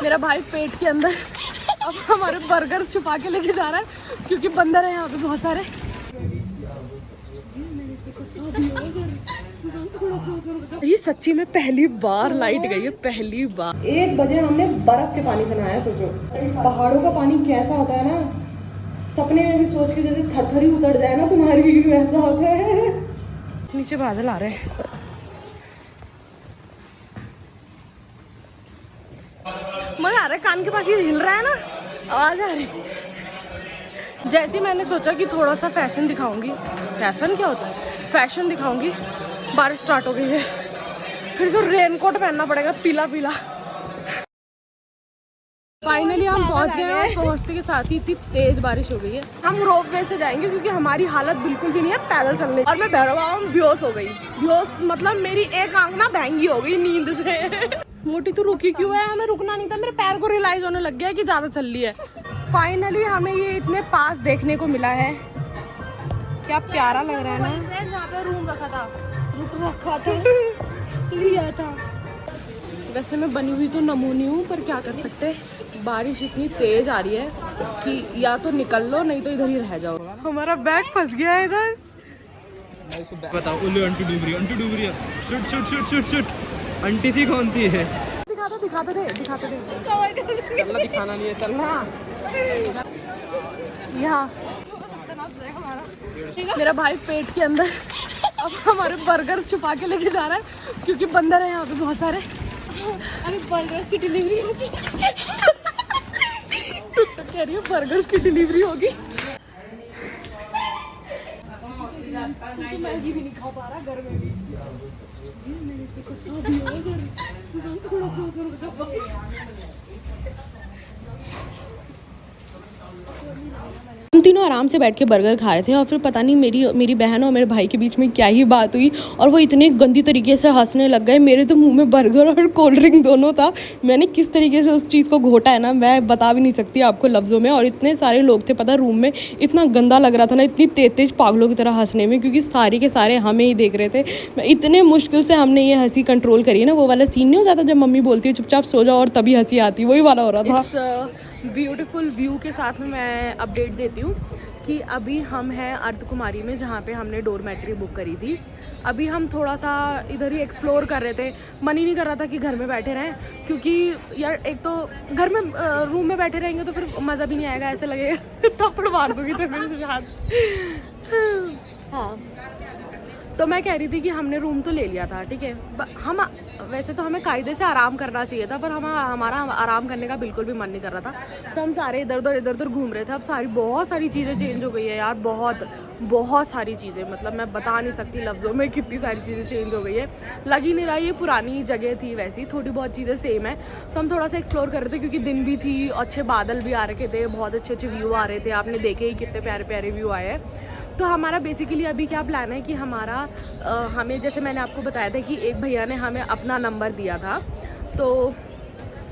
मेरा भाई पेट के अंदर अब हमारे बर्गर्स छुपा के लेके जा रहा है क्योंकि बंदर है यहाँ पे बहुत सारे। ये सच्ची में पहली बार लाइट गई है, पहली बार। 1 बजे हमने बर्फ के पानी से नहाया। सोचो पहाड़ों का पानी कैसा होता है ना, सपने में भी सोच के जैसे थरथरी उतर जाए ना तुम्हारी, वैसा होता है। नीचे बादल आ रहे हैं। मजा आ रहा है, कान के पास ये हिल रहा है ना, आवाज आ रही। जैसे मैंने सोचा कि थोड़ा सा फैशन दिखाऊंगी, फैशन क्या होता है, फैशन दिखाऊंगी, बारिश स्टार्ट हो गई है। फिर से रेनकोट पहनना पड़ेगा पीला पीला। फाइनली हम पहुंच गए हैं। पहुंचते के साथ ही इतनी तेज बारिश हो गई है। हम रोप वे से जाएंगे क्योंकि हमारी हालत बिल्कुल भी नहीं है पैदल चलने। और मैं भैरव बेहोश हो गई। बेहोश मतलब मेरी एक आंख ना भैंगी हो गई नींद से। मोटी तू रुकी क्यों है? हमें रुकना नहीं था, मेरे पैर को रियलाइज होने लग गया कि ज्यादा चल रही है। फाइनली हमें ये इतने पास देखने को मिला है, क्या प्यारा लग रहा है ना। जहाँ पे रूम रखा था लिया था। वैसे मैं बनी हुई तो नमूनी हूँ, पर क्या कर सकते, बारिश इतनी तेज आ रही है कि या तो निकल लो नहीं तो इधर ही रह जाओ। हमारा बैग फंस गया है इधर। बताओ उल्लू आंटी डूबरी शुट शुट शुट शुट शुट आंटी थी कौन थी है? दिखाते थे चलना, दिखाना नहीं है, चलना। यहाँ मेरा भाई पेट के अंदर अब हमारे बर्गर्स छुपा के लेके जा रहा है क्योंकि बंदर है यहाँ पे बहुत सारे। अभी बर्गर्स की डिलीवरी होगी। तो कह रही हूँ बर्गर्स की डिलीवरी होगी। तो मैगी भी नहीं खा पा रहा घर में भी। हम तीनों आराम से बैठ के बर्गर खा रहे थे और फिर पता नहीं मेरी बहन और मेरे भाई के बीच में क्या ही बात हुई और वो इतने गंदी तरीके से हंसने लग गए। मेरे तो मुंह में बर्गर और कोल्ड ड्रिंक दोनों था। मैंने किस तरीके से उस चीज़ को घोटा है ना, मैं बता भी नहीं सकती आपको लफ्ज़ों में। और इतने सारे लोग थे पता, रूम में इतना गंदा लग रहा था ना, इतनी तेज पागलों की तरह हंसने में, क्योंकि सारे के सारे हमें ही देख रहे थे। इतने मुश्किल से हमने ये हंसी कंट्रोल करी है ना। वो वाला सीन नहीं हो जाता जब मम्मी बोलती है चुपचाप सो जाओ और तभी हंसी आती, वही वाला हो रहा था। इस ब्यूटीफुल व्यू के साथ में मैं अपडेट देती हूँ कि अभी हम हैं अर्धकुमारी में, जहाँ पे हमने डोरमेट्री बुक करी थी। अभी हम थोड़ा सा इधर ही एक्सप्लोर कर रहे थे। मन ही नहीं कर रहा था कि घर में बैठे रहें, क्योंकि यार एक तो घर में रूम में बैठे रहेंगे तो फिर मज़ा भी नहीं आएगा, ऐसे लगेगा थप्पड़ मार दूँगी तो फिर हाथ। हाँ, तो मैं कह रही थी कि हमने रूम तो ले लिया था, ठीक है। हम वैसे तो हमें कायदे से आराम करना चाहिए था, पर हमारा आराम करने का बिल्कुल भी मन नहीं कर रहा था। तो हम सारे इधर उधर घूम रहे थे। अब बहुत सारी चीज़ें चेंज हो गई है यार, बहुत सारी चीज़ें, मतलब मैं बता नहीं सकती लफ्ज़ों में कितनी सारी चीज़ें चेंज हो गई है। लग ही नहीं रहा ये पुरानी जगह थी, वैसी थोड़ी बहुत चीज़ें सेम है। तो हम थोड़ा सा एक्सप्लोर कर रहे थे क्योंकि दिन भी थी, अच्छे बादल भी आ रखे थे, बहुत अच्छे व्यू आ रहे थे। आपने देखे ही कितने प्यारे प्यारे व्यू आए हैं। तो हमारा बेसिकली अभी क्या प्लान है कि हमें जैसे मैंने आपको बताया था कि एक भैया ने हमें अपना नंबर दिया था, तो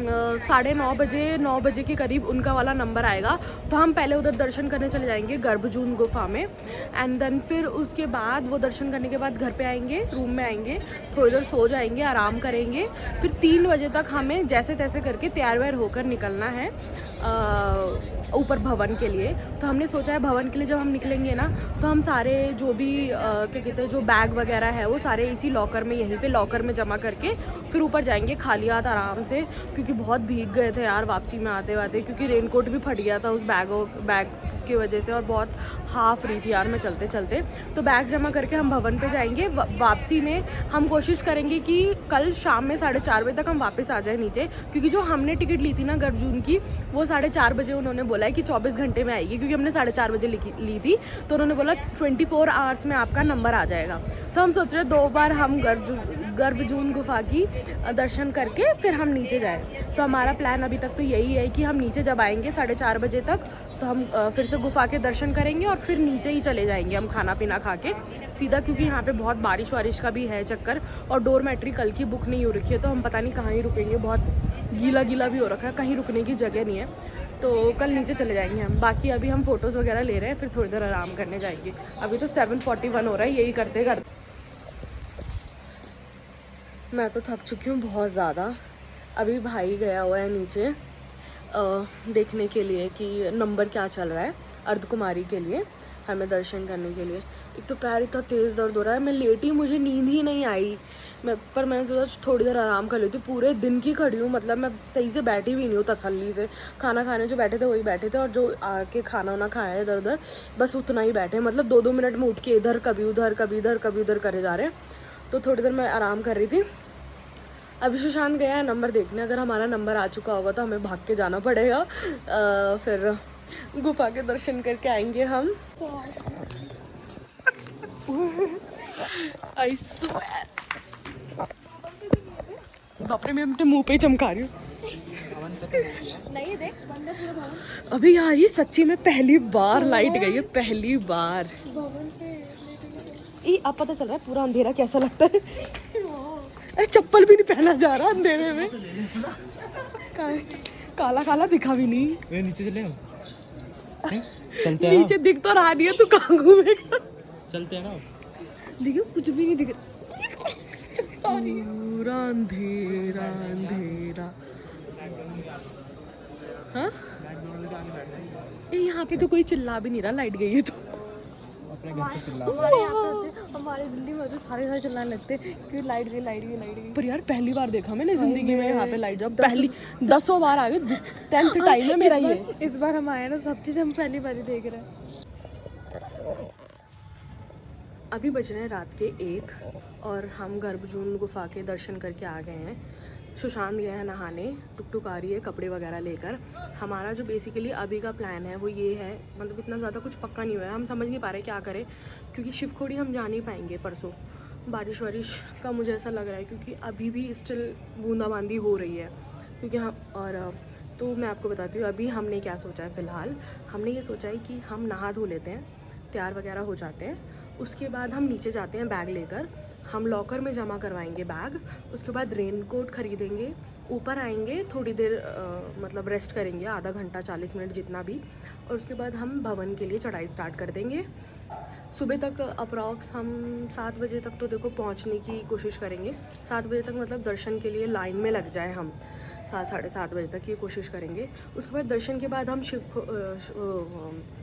9:30 बजे के करीब उनका वाला नंबर आएगा। तो हम पहले उधर दर्शन करने चले जाएंगे गर्भजून गुफा में, एंड देन फिर उसके बाद वो दर्शन करने के बाद घर पे आएंगे, रूम में आएंगे, थोड़ी देर सो जाएंगे, आराम करेंगे। फिर 3 बजे तक हमें जैसे तैसे करके तैयार वैयार होकर निकलना है ऊपर भवन के लिए। तो हमने सोचा है भवन के लिए जब हम निकलेंगे ना, तो हम सारे जो भी क्या कहते हैं, जो बैग वगैरह है वो सारे इसी लॉकर में, यहीं पे लॉकर में जमा करके फिर ऊपर जाएंगे खाली हाथ आराम से, क्योंकि बहुत भीग गए थे यार वापसी में आते आते, क्योंकि रेनकोट भी फट गया था उस बैग्स की वजह से और बहुत हाफ रही थी यार मैं चलते चलते। तो बैग जमा करके हम भवन पे जाएंगे। वापसी में हम कोशिश करेंगे कि कल शाम में 4:30 बजे तक हम वापस आ जाए नीचे, क्योंकि जो हमने टिकट ली थी ना गर्भजून की, वो 4:30 बजे उन्होंने बोला है कि 24 घंटे में आएगी, क्योंकि हमने 4:30 बजे ली थी। तो उन्होंने बोला 24 आवर्स में आपका नंबर आ जाएगा। तो हम सोच रहे 2 बार हम गर्भजून गुफा की दर्शन करके फिर हम नीचे जाएं। तो हमारा प्लान अभी तक तो यही है कि हम नीचे जब आएंगे 4:30 बजे तक, तो हम फिर से गुफा के दर्शन करेंगे और फिर नीचे ही चले जाएंगे हम खाना पीना खा के सीधा, क्योंकि यहाँ पे बहुत बारिश वारिश का भी है चक्कर, और डोरमेट्री कल की बुक नहीं हो रखी है। तो हम पता नहीं कहाँ ही रुकेंगे, बहुत गीला भी हो रखा है, कहीं रुकने की जगह नहीं है। तो कल नीचे चले जाएंगे हम। बाकी अभी हम फ़ोटोज़ वगैरह ले रहे हैं, फिर थोड़ी देर आराम करने जाएंगे। अभी तो 7:41 हो रहा है, यही करते करते मैं तो थक चुकी हूँ बहुत ज़्यादा। अभी भाई गया हुआ है नीचे देखने के लिए कि नंबर क्या चल रहा है अर्धकुमारी के लिए, हमें दर्शन करने के लिए। एक तो पैर इतना तेज़ दर्द हो रहा है, मैं लेटी, मुझे नींद ही नहीं आई। मैंने सोचा थोड़ी देर आराम कर लेती। पूरे दिन की खड़ी हूँ, मतलब मैं सही से बैठी भी नहीं हूँ तसल्ली से। खाना खाने जो बैठे थे वही बैठे थे, और जो आके खाना वाना खाया है इधर उधर बस उतना ही बैठे। मतलब 2-2 मिनट में उठ के इधर कभी उधर कभी इधर कभी उधर करे जा रहे हैं। तो थोड़ी देर मैं आराम कर रही थी। अभी सुशांत गया है नंबर देखने, अगर हमारा नंबर आ चुका होगा तो हमें भाग के जाना पड़ेगा। फिर गुफा के दर्शन करके आएंगे हम। I swear। बाप रे, मैं अपने मुंह पे ही चमका रही हूँ। नहीं देख बंद है पूरा भवन। अभी यार ये सच्ची में पहली बार लाइट गई है, पहली बार। भवन पे ये अब पता चल रहा है पूरा अंधेरा कैसा लगता है। अरे चप्पल भी नहीं पहना जा रहा अंधेरे में। काला काला दिखा भी नहीं। नीचे चले हम। चलते हैं नीचे दिख तो रहा नहीं है, तू कहाँ घूमेगा? चलते हैं ना। देखियो कुछ भी नहीं दिख पूरा अंधेरा अंधेरा। हाँ यहाँ पे तो कोई चिल्ला भी नहीं रहा, लाइट गई है तो। हमारे दिल्ली में तो सारे चिल्लाने लगते कि लाइट गई लाइट गई लाइट गई। पर यार पहली बार देखा मैंने जिंदगी में यहाँ पे लाइट। जब पहली 10 बार आ गई, 10th टाइम है मेरा ये। इस बार हम आए ना, सब चीज़ हम पहली बार ही देख रहे हैं। अभी बज रहे हैं रात के 1 और हम गर्भजून गुफा के दर्शन करके आ गए हैं। सुशांत गया है नहाने, टुकटुक आ रही है कपड़े वगैरह लेकर। हमारा जो बेसिकली अभी का प्लान है वो ये है, मतलब इतना ज़्यादा कुछ पक्का नहीं हुआ है, हम समझ नहीं पा रहे क्या करें, क्योंकि शिवखोड़ी हम जा नहीं पाएंगे परसों। बारिश वारिश का मुझे ऐसा लग रहा है, क्योंकि अभी भी स्टिल बूंदाबांदी हो रही है। क्योंकि हम तो मैं आपको बताती हूँ अभी हमने क्या सोचा है। फ़िलहाल हमने ये सोचा है कि हम नहा धो लेते हैं, तैयार वगैरह हो जाते हैं, उसके बाद हम नीचे जाते हैं बैग लेकर, हम लॉकर में जमा करवाएंगे बैग। उसके बाद रेनकोट खरीदेंगे, ऊपर आएंगे, थोड़ी देर मतलब रेस्ट करेंगे, आधा घंटा 40 मिनट जितना भी, और उसके बाद हम भवन के लिए चढ़ाई स्टार्ट कर देंगे। सुबह तक अप्रॉक्स हम 7 बजे तक तो देखो पहुंचने की कोशिश करेंगे। 7 बजे तक मतलब दर्शन के लिए लाइन में लग जाए हम, 7-7:30 बजे तक ये कोशिश करेंगे। उसके बाद दर्शन के बाद हम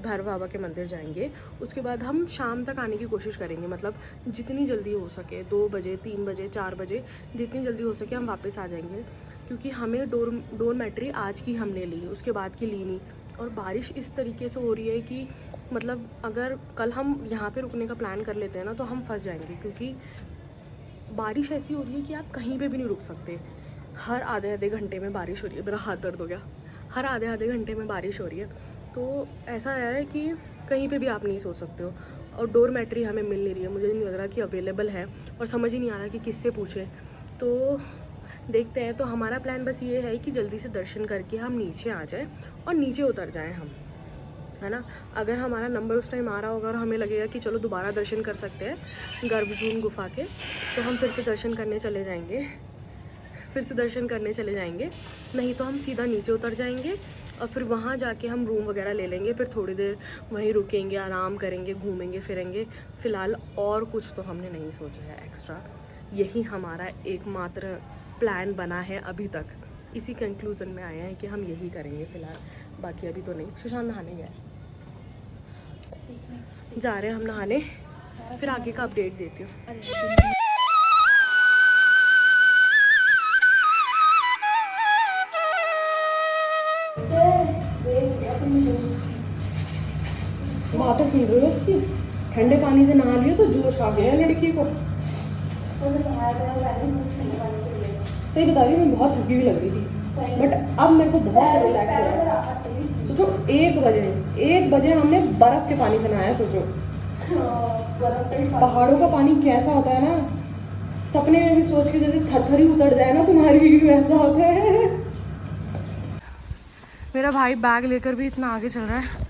भैरव बाबा के मंदिर जाएंगे। उसके बाद हम शाम तक आने की कोशिश करेंगे, मतलब जितनी जल्दी हो सके, 2 बजे 3 बजे 4 बजे जितनी जल्दी हो सके हम वापस आ जाएंगे। क्योंकि हमें डोरमेट्री आज की हमने ली, उसके बाद की ली नहीं। और बारिश इस तरीके से हो रही है कि मतलब अगर कल हम यहाँ पे रुकने का प्लान कर लेते हैं ना तो हम फंस जाएंगे, क्योंकि बारिश ऐसी हो रही है कि आप कहीं पे भी नहीं रुक सकते। हर आधे घंटे में बारिश हो रही है, मेरा हाथ दर्द हो गया। हर आधे घंटे में बारिश हो रही है, तो ऐसा है कि कहीं पे भी आप नहीं सो सकते हो। और डोरमेट्री हमें मिल नहीं रही है, मुझे नहीं लग रहा कि अवेलेबल है, और समझ ही नहीं आ रहा कि किससे पूछें। तो देखते हैं। तो हमारा प्लान बस ये है कि जल्दी से दर्शन करके हम नीचे आ जाएं और नीचे उतर जाएं हम, है ना। अगर हमारा नंबर उस टाइम आ रहा होगा और हमें लगेगा कि चलो दोबारा दर्शन कर सकते हैं गर्भजून गुफा के, तो हम फिर से दर्शन करने चले जाएंगे। नहीं तो हम सीधा नीचे उतर जाएंगे और फिर वहाँ जाके हम रूम वगैरह ले लेंगे। फिर थोड़ी देर वहीं रुकेंगे, आराम करेंगे, घूमेंगे फिरेंगे। फ़िलहाल और कुछ तो हमने नहीं सोचा है एक्स्ट्रा, यही हमारा एकमात्र प्लान बना है अभी तक। इसी कंक्लूज़न में आए हैं कि हम यही करेंगे फ़िलहाल, बाकी अभी तो नहीं। सुशांत नहाने गया, जा रहे हैं हम नहाने, फिर आगे का अपडेट देती हूँ। बातें सुन रही हो उसकी, ठंडे पानी से नहा लियो तो जोश आ गया लड़की को। सही बता रही हूँ, मैं बहुत थकी हुई लग रही थी, बट अब मेरे को बहुत रिलैक्स हो रहा है। सोचो 1 बजे हमने बर्फ के पानी से नहाया। सोचो पहाड़ों का पानी कैसा होता है ना, सपने में भी सोच के जैसे थरथरी उतर जाए ना तुम्हारी, वैसा होता है। मेरा भाई बैग लेकर भी इतना आगे चल रहा है।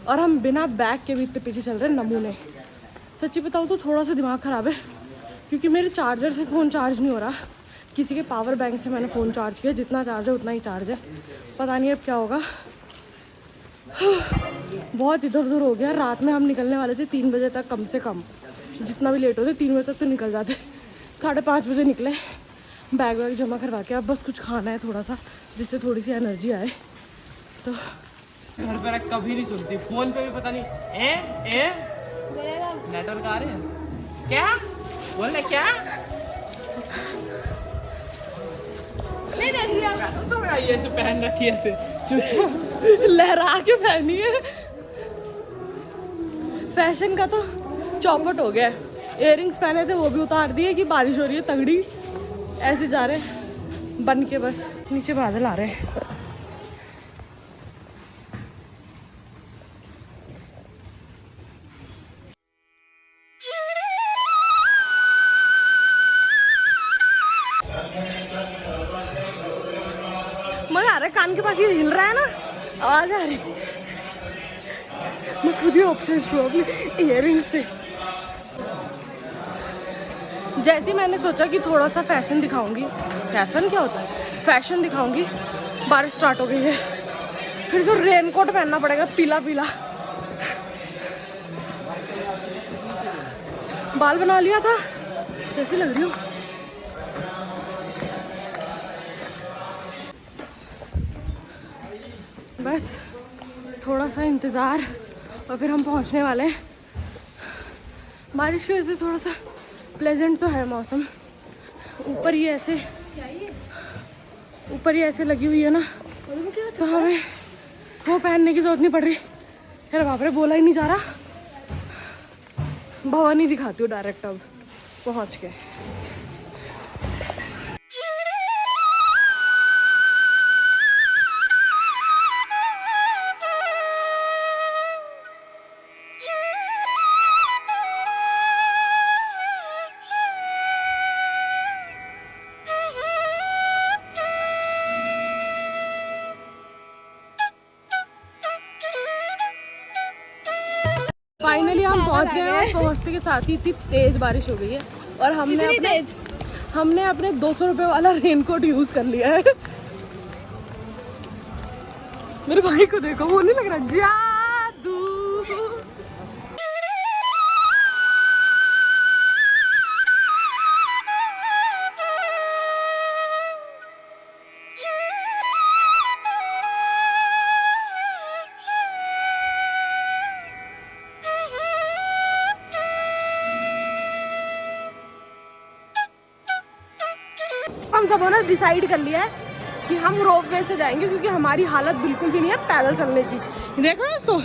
और हम बिना बैग के भी इतने पीछे चल रहे हैं नमूने। सच्ची बताऊँ तो थोड़ा सा दिमाग ख़राब है, क्योंकि मेरे चार्जर से फ़ोन चार्ज नहीं हो रहा। किसी के पावर बैंक से मैंने फ़ोन चार्ज किया, जितना चार्ज है उतना ही चार्ज है। पता नहीं अब क्या होगा, बहुत इधर उधर हो गया। रात में हम निकलने वाले थे 3 बजे तक, कम से कम जितना भी लेट होते 3 बजे तक तो निकल जाते। 5:30 बजे निकले, बैग वैग जमा करवा के। अब बस कुछ खाना है थोड़ा सा, जिससे थोड़ी सी एनर्जी आए। तो घर पे कभी नहीं सुनती, फोन पे भी पता नहीं नेटवर्क आ रहे हैं क्या बोल रहे क्या नहीं देख लिया ऐसे पहन रखी ऐसे चुप लहरा के पहनी है। फैशन का तो चौपट हो गया। इयररिंग्स पहने थे वो भी उतार दिए कि बारिश हो रही है तगड़ी। ऐसे जा रहे बन के, बस नीचे बादल आ रहे हैं। मजा आ रहा है, कान के पास ये हिल रहा है ना, आवाज आ रही। मैं खुद ही ऑब्सेस्ड हूँ अपने इयररिंग्स से। जैसे मैंने सोचा कि थोड़ा सा फैशन दिखाऊंगी, फैशन क्या होता है, फैशन दिखाऊंगी, बारिश स्टार्ट हो गई है। फिर से रेनकोट पहनना पड़ेगा पीला पीला। बाल बना लिया था, कैसी लग रही हूँ। बस थोड़ा सा इंतज़ार और फिर हम पहुंचने वाले हैं। बारिश की वजह से थोड़ा सा प्लेजेंट तो है मौसम। ऊपर ही ऐसे लगी हुई है ना, तो हमें वो पहनने की जरूरत नहीं पड़ रही। तेरे बाप रे, बोला ही नहीं जा रहा। भवानी दिखाती हूँ डायरेक्ट अब पहुँच के। फाइनली हम पहुंच गए हैं। पहुंचते के साथ ही इतनी तेज बारिश हो गई है और हमने अपने 200 रुपये वाला रेनकोट यूज कर लिया है। मेरे भाई को देखो, वो नहीं लग रहा जादू। हम सबों ने डिसाइड कर लिया है कि हम रोप वे से जाएंगे, क्योंकि हमारी हालत बिल्कुल भी नहीं है पैदल चलने की। देखो ना इसको,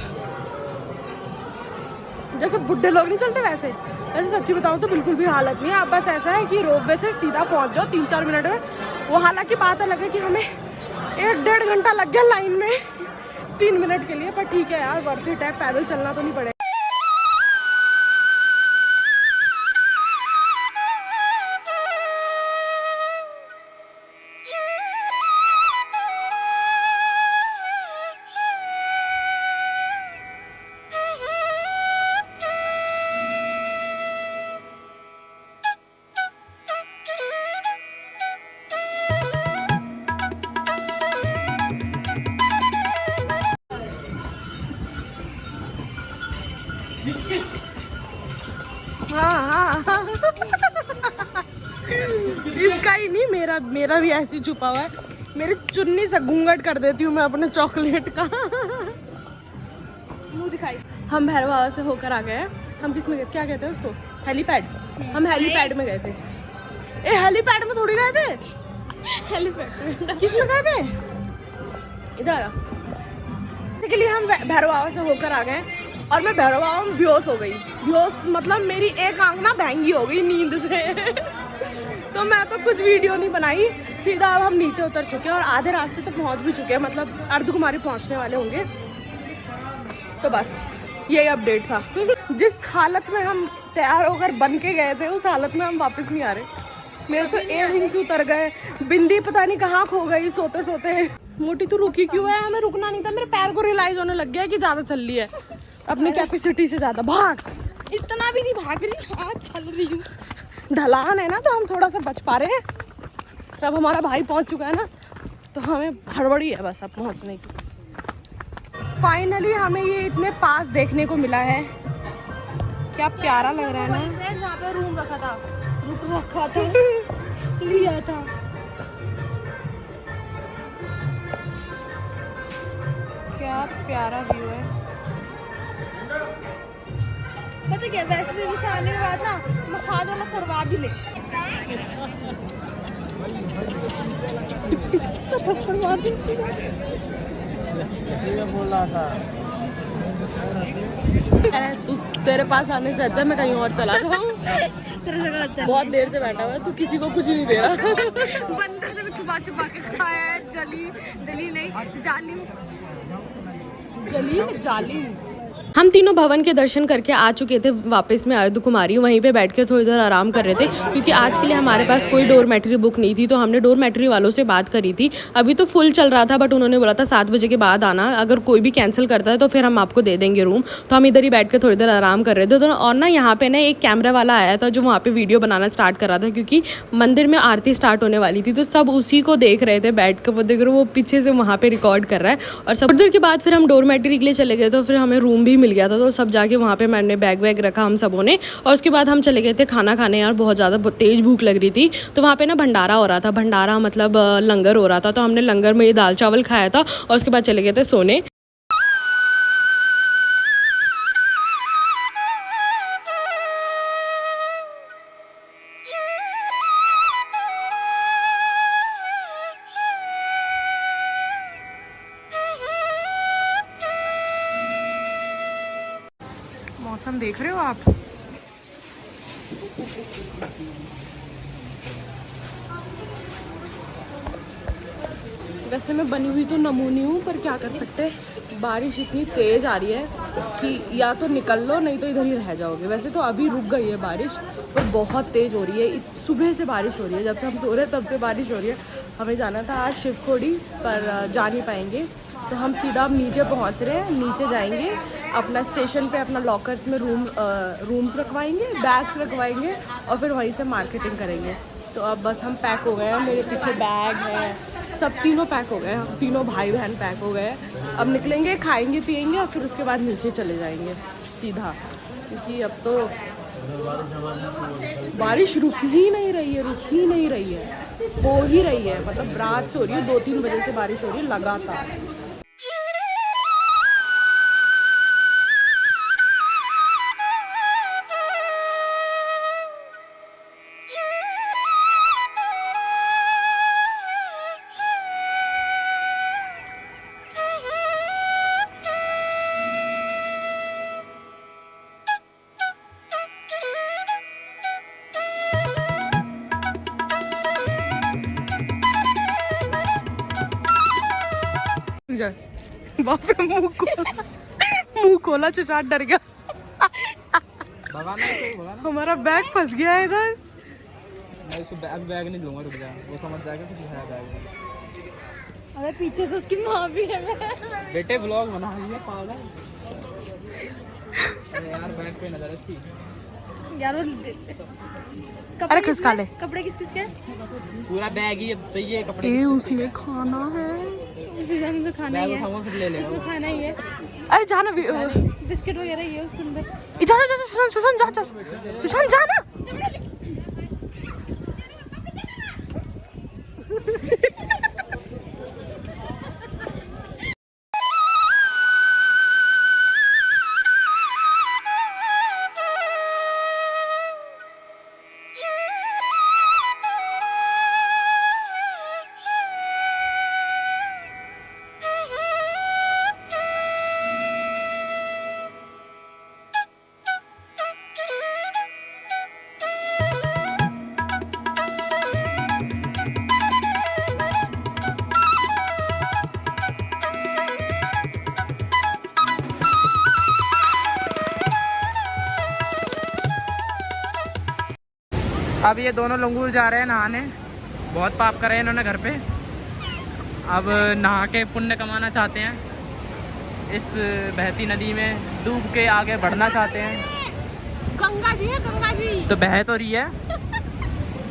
जैसे बुढ़े लोग नहीं चलते वैसे सच्ची बताऊं तो बिल्कुल भी हालत नहीं है। अब बस ऐसा है कि रोप वे से सीधा पहुंच जाओ 3-4 मिनट में। वो हालांकि बात अलग है कि हमें 1-1.5 घंटा लग गया लाइन में 3 मिनट के लिए, पर ठीक है यार, वर्थ इट है। पैदल चलना तो नहीं पड़ेगा। हाँ इसका ही नहीं, मेरा भी ऐसे छुपा हुआ है। मेरी चुन्नी से घूंघट कर देती हूँ मैं अपने चॉकलेट का। मुंह दिखाई। हम भैरव बाबा से होकर आ गए हैं। हम किस में गए, क्या कहते हैं उसको, हेलीपैड। हम हेलीपैड में गए थे। हेलीपैड में थोड़ी गए थे, हेलीपैड किस में गए थे, इधर के लिए हम भैरव बाबा से होकर आ गए। और मैं भैरव बाबा में बेहोश हो गई। बेहोश मतलब मेरी एक आंख ना भैंगी हो गई नींद से। तो मैं तो कुछ वीडियो नहीं बनाई, सीधा अब हम नीचे उतर चुके हैं और आधे रास्ते तक पहुंच भी चुके हैं, मतलब अर्धकुमारी पहुंचने वाले होंगे। तो बस यही अपडेट था। जिस हालत में हम तैयार होकर बन के गए थे, उस हालत में हम वापस नहीं आ रहे। मेरे तो इयररिंग्स उतर गए, बिंदी पता नहीं कहाँ खो गई सोते सोते। मोटी तो रुकी क्यों है, हमें रुकना नहीं था। मेरे पैर को रियलाइज होने लग गया कि ज्यादा चल रही है, अपनी कैपेसिटी से ज्यादा। भाग, इतना भी नहीं भाग रही, आज चल रही हूँ। ढलान है ना, तो हम थोड़ा सा बच पा रहे हैं। तब हमारा भाई पहुंच चुका है ना, तो हमें हड़बड़ी है बस अब पहुंचने की। फाइनली हमें ये इतने पास देखने को मिला है, क्या प्यारा लग रहा है ना। मैं जहाँ पे रूम रखा था लिया था। क्या प्यारा व्यू है। पता क्या, वैसे भी से आने के बाद ना मसाज वाला करवा भी ले। बोला था तू, तेरे पास आने से अच्छा मैं कहीं और चला जाऊँ। तेरे जगह अच्छा बहुत देर से बैठा हुआ है, तू किसी को कुछ नहीं दे रहा। बंदर से भी छुपा छुपा के खाया है। जली नहीं जालिम। हम तीनों भवन के दर्शन करके आ चुके थे वापस में अर्ध कुमारी। वहीं पे बैठ के थोड़ी देर आराम कर रहे थे क्योंकि आज के लिए हमारे पास कोई डोरमेट्री बुक नहीं थी, तो हमने डोरमेट्री वालों से बात करी थी। अभी तो फुल चल रहा था बट उन्होंने बोला था 7 बजे के बाद आना, अगर कोई भी कैंसिल करता है तो फिर हम आपको दे देंगे रूम। तो हम इधर ही बैठ के थोड़ी देर आराम कर रहे थे। तो और ना यहाँ पे ना एक कैमरा वाला आया था जो वहाँ पे वीडियो बनाना स्टार्ट कर रहा था क्योंकि मंदिर में आरती स्टार्ट होने वाली थी, तो सब उसी को देख रहे थे बैठ कर। वो देख रहे वो पीछे से वहाँ पे रिकॉर्ड कर रहा है। और सब देर के बाद फिर हम डोरमेट्री के लिए चले गए, तो फिर हमें रूम भी मिल गया था। तो सब जाके वहाँ पे मैंने बैग वैग रखा हम सबों ने, और उसके बाद हम चले गए थे खाना खाने। यार बहुत ज़्यादा तेज़ भूख लग रही थी, तो वहाँ पे ना भंडारा हो रहा था। भंडारा मतलब लंगर हो रहा था, तो हमने लंगर में ये दाल चावल खाया था और उसके बाद चले गए थे सोने। मौसम देख रहे हो आप, वैसे मैं बनी हुई तो नमूनी हूँ पर क्या कर सकते। बारिश इतनी तेज़ आ रही है कि या तो निकल लो नहीं तो इधर ही रह जाओगे। वैसे तो अभी रुक गई है बारिश, पर बहुत तेज़ हो रही है। सुबह से बारिश हो रही है, जब से हम सो रहे हैं तब से बारिश हो रही है। हमें जाना था आज शिवखोड़ी, पर जा नहीं पाएंगे, तो हम सीधा अब नीचे पहुँच रहे हैं। नीचे जाएंगे अपना स्टेशन पे, अपना लॉकर्स में रूम्स रखवाएंगे, बैग्स रखवाएंगे और फिर वहीं से मार्केटिंग करेंगे। तो अब बस हम पैक हो गए हैं, मेरे पीछे बैग है, सब तीनों पैक हो गए हैं, तीनों भाई बहन पैक हो गए हैं। अब निकलेंगे, खाएंगे पिएंगे और फिर उसके बाद नीचे चले जाएंगे सीधा, क्योंकि अब तो बारिश रुक ही नहीं रही है, हो ही रही है। मतलब रात से हो रही है, 2-3 बजे से बारिश हो रही है लगातार। बाप रे, मुंह खोला चुचाट डर गया। हमारा बैग फंस गया है इधर। मैं इसको बैग नहीं लूंगा, रुक जा, वो समझ जाएगा कि है बैग। अरे पीछे तो उसकी माँ भी है। बेटे व्लॉग बना रही है पागल। अरे यार बैग पे नजर इसकी यार। अरे खिसका ले। कपड़े किस किस के? पूरा बैग ही चाहिए कपड़े। ये उसमें खाना है, उसी जाने से खाना ही है, फिर ले ले। उसमें खाना ही है। अरे जाना बिस्किट वगैरह ये उसके अंदर। सुशांत जाना। अब ये दोनों लंगूर जा रहे हैं नहाने, बहुत पाप करे हैं इन्होंने घर पे। अब नहा के पुण्य कमाना चाहते हैं, इस बहती नदी में डूब के आगे बढ़ना चाहते हैं। गंगा जी है, गंगा जी तो बह तो रही है,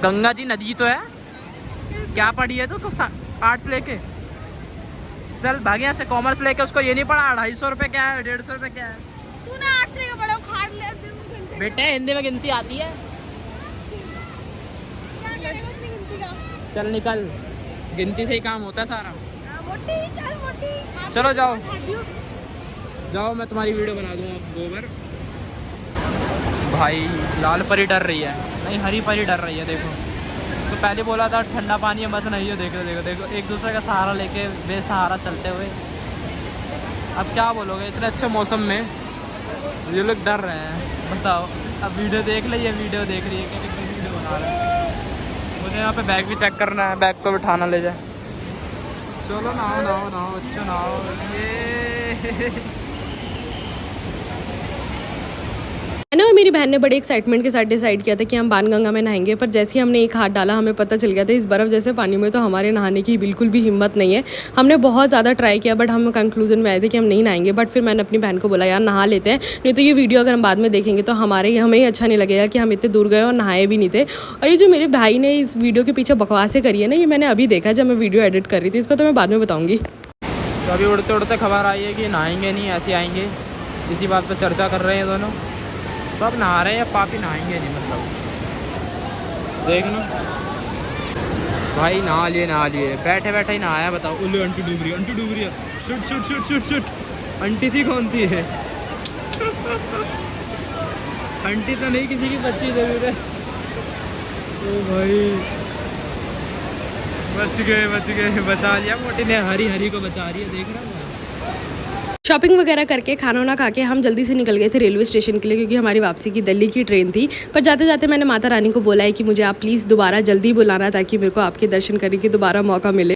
गंगा जी नदी तो है। क्या पढ़ी है तो आर्ट्स लेके चल भाग यहाँ से। कॉमर्स लेके उसको ये नहीं पढ़ा 250 रुपये क्या है, 150 रुपये क्या है। तूने 8 से का बड़ा उखाड़ लिया घंटे। बेटे हिंदी में गिनती आती है। क्या करेगा अपनी गिनती का? चल निकल, गिनती से ही काम होता है सारा। मोटी चल मोटी। चलो जाओ जाओ, मैं तुम्हारी वीडियो बना दूँगा गोबर। भाई लाल परी डर रही है, नहीं हरी परी डर रही है। देखो तो पहले बोला था ठंडा पानी है मत नहीं है। देखो देखो देखो एक दूसरे का सहारा लेके बेसहारा चलते हुए। अब क्या बोलोगे इतने अच्छे मौसम में ये लोग डर रहे हैं। बताओ अब वीडियो देख ली है, वीडियो देख रही है कि कितनी वीडियो बना रहे हैं। मुझे यहाँ पे बैग भी चेक करना है, बैग को बिठाना ले जाए। चलो नहाओ नहाओ नहाओ, अच्छा नहाओ। ये मैंने और मेरी बहन ने बड़े एक्साइटमेंट के साथ डिसाइड किया था कि हम बाणगंगा में नहाएंगे, पर जैसे ही हमने एक हाथ डाला हमें पता चल गया था इस बर्फ़ जैसे पानी में तो हमारे नहाने की बिल्कुल भी हिम्मत नहीं है। हमने बहुत ज़्यादा ट्राई किया बट हम कंक्लूजन में आए थे कि हम नहीं नहाएंगे। बट फिर मैंने अपनी बहन को बोला यार नहा लेते हैं, नहीं तो ये वीडियो अगर हम बाद में देखेंगे तो हमें ही अच्छा नहीं लगेगा कि हम इतने दूर गए और नहाए भी नहीं थे। और ये जो मेरे भाई ने इस वीडियो के पीछे बकवासें करी है ना, ये मैंने अभी देखा जब मैं वीडियो एडिट कर रही थी। इसको तो मैं बाद में बताऊँगी। तो अभी उड़ते उड़ते खबर आई है कि नहाएंगे नहीं, ऐसे आएंगे। इसी बात पर चर्चा कर रहे हैं दोनों। सब नहा रहे हैं या पापी नहाएंगे नहीं, मतलब देख लो भाई नहा लिए बैठे बैठे ही नहाया। बताओ उल्लू आंटी डूब रही है। शुट शुट शुट शुट शुट। आंटी थी कौन थी है? आंटी तो नहीं, किसी की बच्ची जरूर है। ओ भाई बच गए, बचा लिया मोटी ने। हरी को बचा रही है, देख रहा है। शॉपिंग वगैरह करके खाना वाना खा के हम जल्दी से निकल गए थे रेलवे स्टेशन के लिए, क्योंकि हमारी वापसी की दिल्ली की ट्रेन थी। पर जाते जाते मैंने माता रानी को बोला है कि मुझे आप प्लीज़ दोबारा जल्दी बुलाना ताकि मेरे को आपके दर्शन करने की दोबारा मौका मिले।